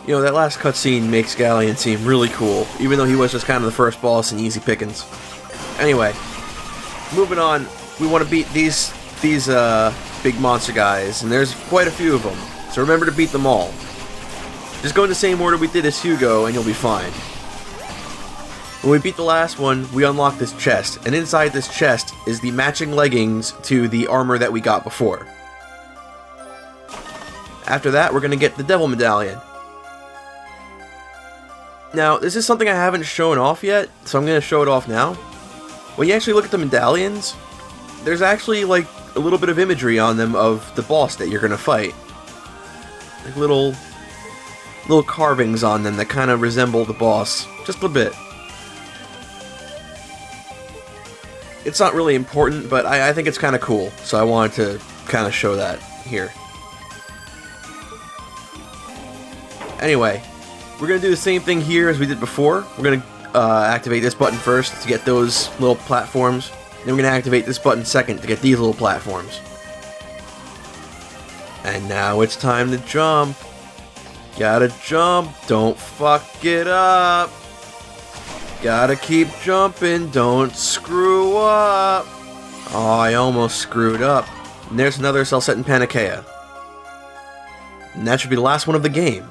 You know, that last cutscene makes Galleon seem really cool, even though he was just kind of the first boss and easy pickings. Anyway, moving on, we want to beat these big monster guys, and there's quite a few of them, so remember to beat them all. Just go in the same order we did as Hugo, and you'll be fine. When we beat the last one, we unlock this chest, and inside this chest is the matching leggings to the armor that we got before. After that, we're going to get the Devil Medallion. Now, this is something I haven't shown off yet, so I'm going to show it off now. When you actually look at the medallions, there's actually like a little bit of imagery on them of the boss that you're going to fight. Like little carvings on them that kind of resemble the boss, just a bit. It's not really important, but I think it's kind of cool, so I wanted to kind of show that here. Anyway, we're going to do the same thing here as we did before. We're going to activate this button first to get those little platforms. Then we're going to activate this button second to get these little platforms. And now it's time to jump. Gotta jump, don't fuck it up. Gotta keep jumping, don't screw up. Oh, I almost screwed up. And there's another Celset and Panacea. And that should be the last one of the game.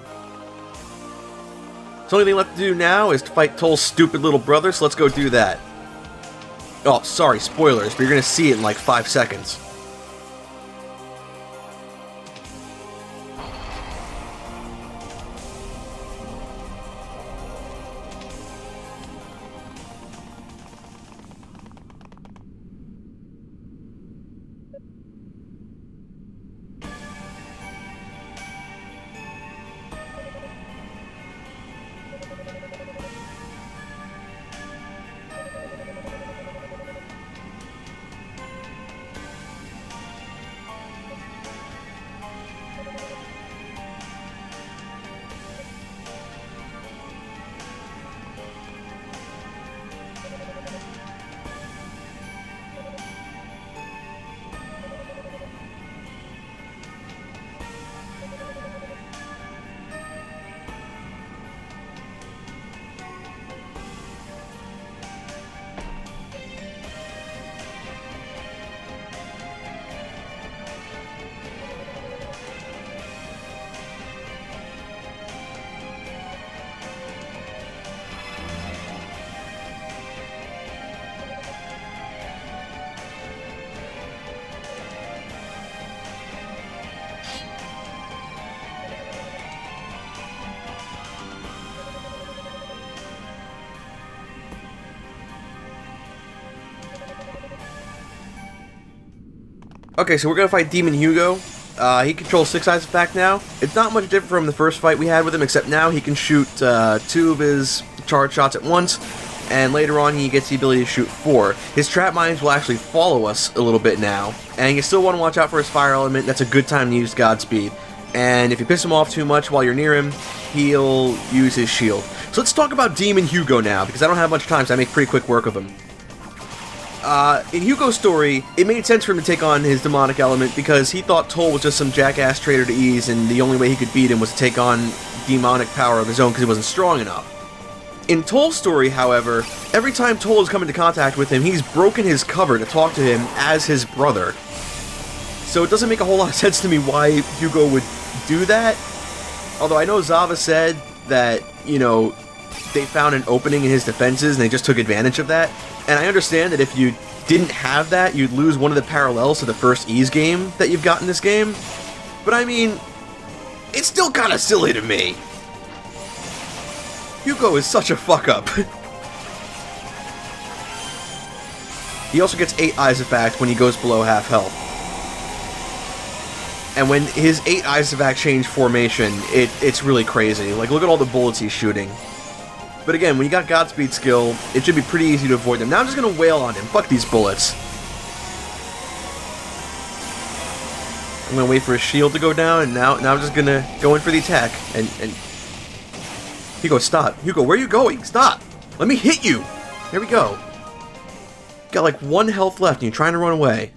The only thing left to do now is to fight Toal's stupid little brother, so let's go do that. Oh, sorry, spoilers, but you're gonna see it in like 5 seconds. Okay, so we're gonna fight Demon Hugo. He controls 6 Eyes Effect now. It's not much different from the first fight we had with him, except now he can shoot 2 of his charge shots at once, and later on he gets the ability to shoot 4. His trap mines will actually follow us a little bit now, and you still want to watch out for his fire element. That's a good time to use Godspeed. And if you piss him off too much while you're near him, he'll use his shield. So let's talk about Demon Hugo now, because I don't have much time, so I make pretty quick work of him. In Hugo's story, it made sense for him to take on his demonic element because he thought Toal was just some jackass traitor to Ease, and the only way he could beat him was to take on demonic power of his own because he wasn't strong enough. In Toal's story, however, every time Toal has come into contact with him, he's broken his cover to talk to him as his brother. So it doesn't make a whole lot of sense to me why Hugo would do that. Although I know Zava said that, you know, they found an opening in his defenses and they just took advantage of that. And I understand that if you didn't have that, you'd lose one of the parallels to the first Ease game that you've got in this game. But I mean, it's still kind of silly to me. Hugo is such a fuck-up. He also gets 8 Eyes Effect when he goes below half health. And when his 8 Eyes Effect change formation, it's really crazy. Like, look at all the bullets he's shooting. But again, when you got Godspeed skill, it should be pretty easy to avoid them. Now I'm just gonna wail on him. Fuck these bullets. I'm gonna wait for his shield to go down, and now I'm just gonna go in for the attack. And Hugo, stop. Hugo, where are you going? Stop! Let me hit you! There we go. Got like 1 health left, and you're trying to run away.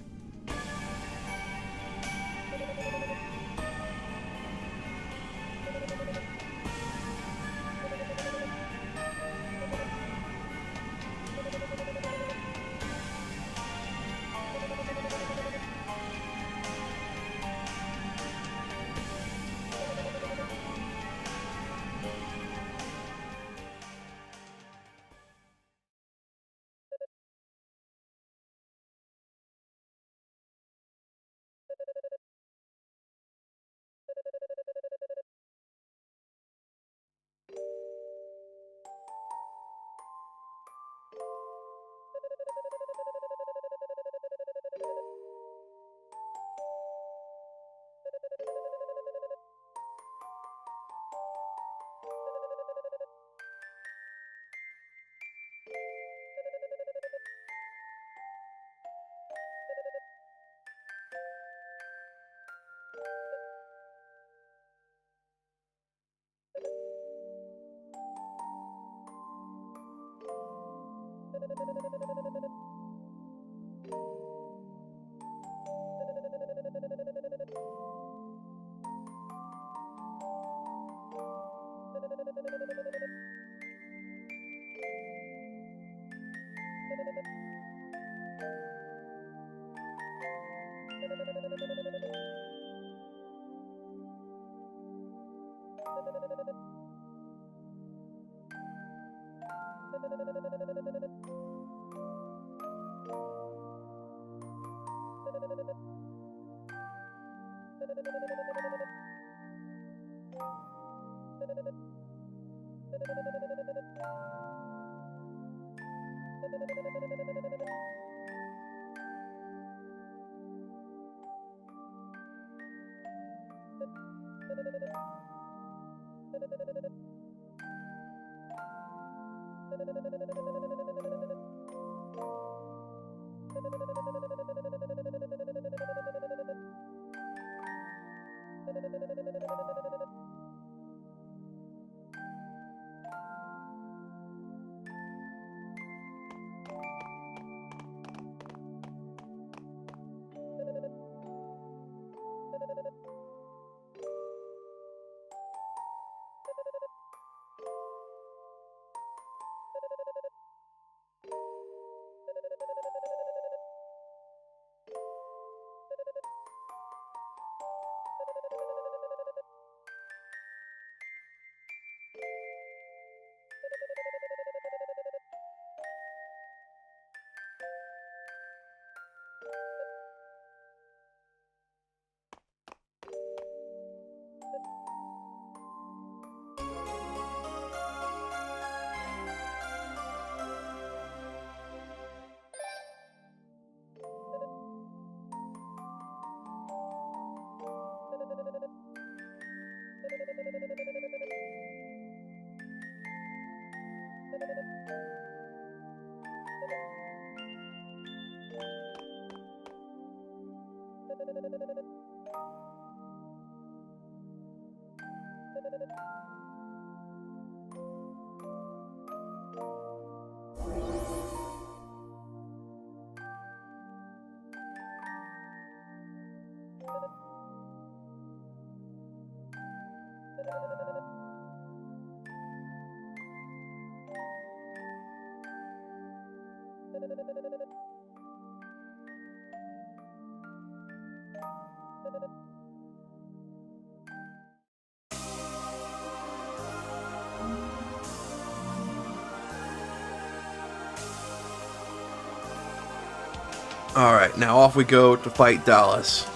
Alright, now off we go to fight Dallas.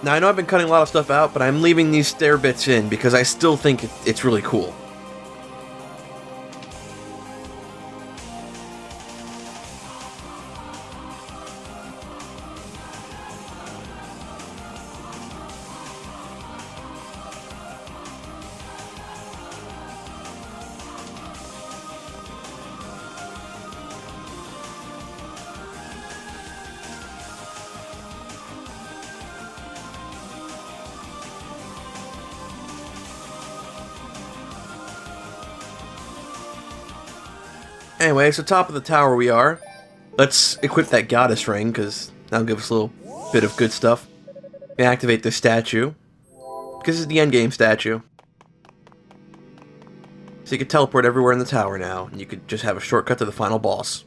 Now I know I've been cutting a lot of stuff out, but I'm leaving these stair bits in because I still think it's really cool. Anyway, so top of the tower we are. Let's equip that goddess ring, because that'll give us a little bit of good stuff. And activate this statue, because this is the Endgame statue. So you can teleport everywhere in the tower now, and you could just have a shortcut to the final boss.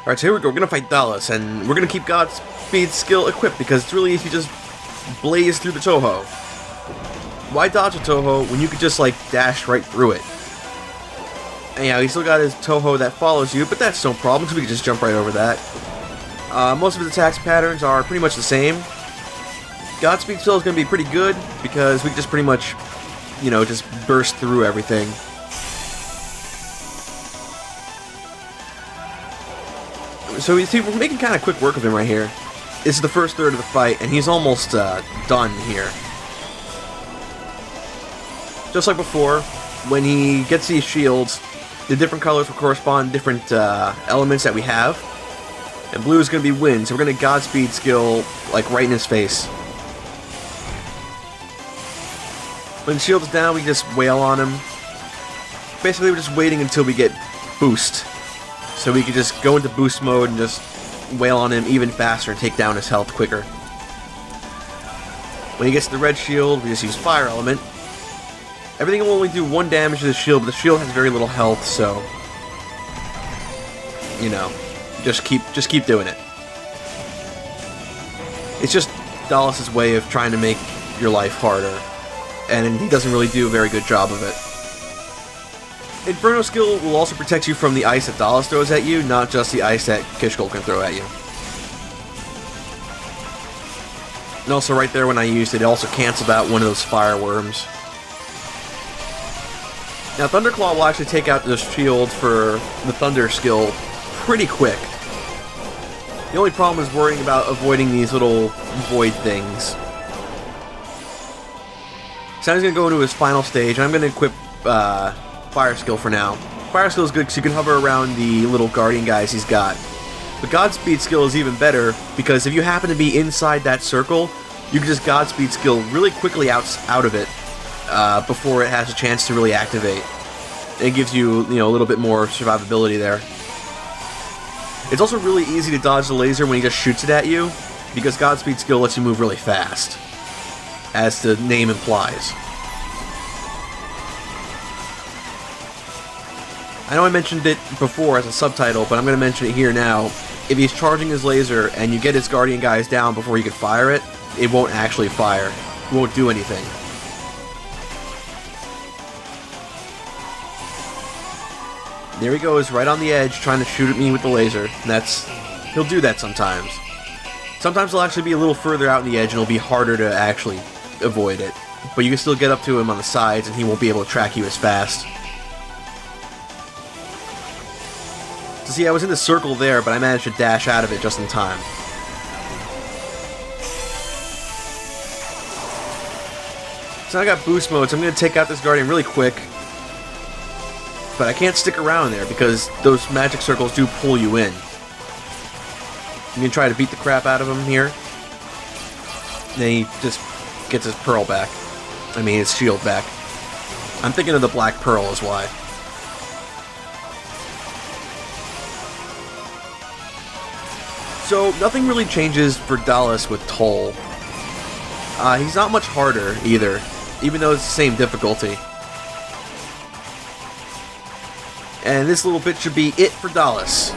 Alright, so here we go. We're gonna fight Dallas, and we're gonna keep Godspeed's skill equipped because it's really easy to just blaze through the Toho. Why dodge a Toho when you could just, like, dash right through it? And yeah, he still got his Toho that follows you, but that's no problem, so we can just jump right over that. Most of his attacks patterns are pretty much the same. Godspeed still is going to be pretty good, because we can just pretty much, you know, just burst through everything. So you see, we're making kind of quick work of him right here. This is the first third of the fight, and he's almost done here. Just like before, when he gets these shields, the different colors will correspond to different elements that we have. And blue is going to be wind, so we're going to Godspeed skill, like, right in his face. When the shield is down, we just wail on him. Basically, we're just waiting until we get boost. So we can just go into boost mode and just wail on him even faster and take down his health quicker. When he gets to the red shield, we just use fire element. Everything will only do 1 damage to the shield, but the shield has very little health, so, you know, just keep doing it. It's just Dallas's way of trying to make your life harder, and he doesn't really do a very good job of it. Inferno skill will also protect you from the ice that Dallas throws at you, not just the ice that Kishkol can throw at you. And also right there when I used it, it also cancels out one of those fire worms. Now Thunderclaw will actually take out this shield for the Thunder skill pretty quick. The only problem is worrying about avoiding these little void things. So now he's going to go into his final stage, and I'm going to equip Fire skill for now. Fire skill is good because you can hover around the little guardian guys he's got. But Godspeed skill is even better because if you happen to be inside that circle, you can just Godspeed skill really quickly out of it before it has a chance to really activate. It gives you, you know, a little bit more survivability there. It's also really easy to dodge the laser when he just shoots it at you because Godspeed skill lets you move really fast, as the name implies. I know I mentioned it before as a subtitle, but I'm going to mention it here now. If he's charging his laser and you get his guardian guys down before he can fire it, it won't actually fire. It won't do anything. There he goes, right on the edge, trying to shoot at me with the laser. And he'll do that sometimes. Sometimes he'll actually be a little further out on the edge and it'll be harder to actually avoid it. But you can still get up to him on the sides and he won't be able to track you as fast. So see, I was in the circle there, but I managed to dash out of it just in time. So now I got boost mode, so I'm going to take out this Guardian really quick. But I can't stick around there because those magic circles do pull you in. I'm going to try to beat the crap out of him here. And then he just gets his pearl back. I mean, his shield back. I'm thinking of the Black Pearl is why. So, nothing really changes for Dallas with Toal. He's not much harder, either, even though it's the same difficulty. And this little bit should be it for Dallas.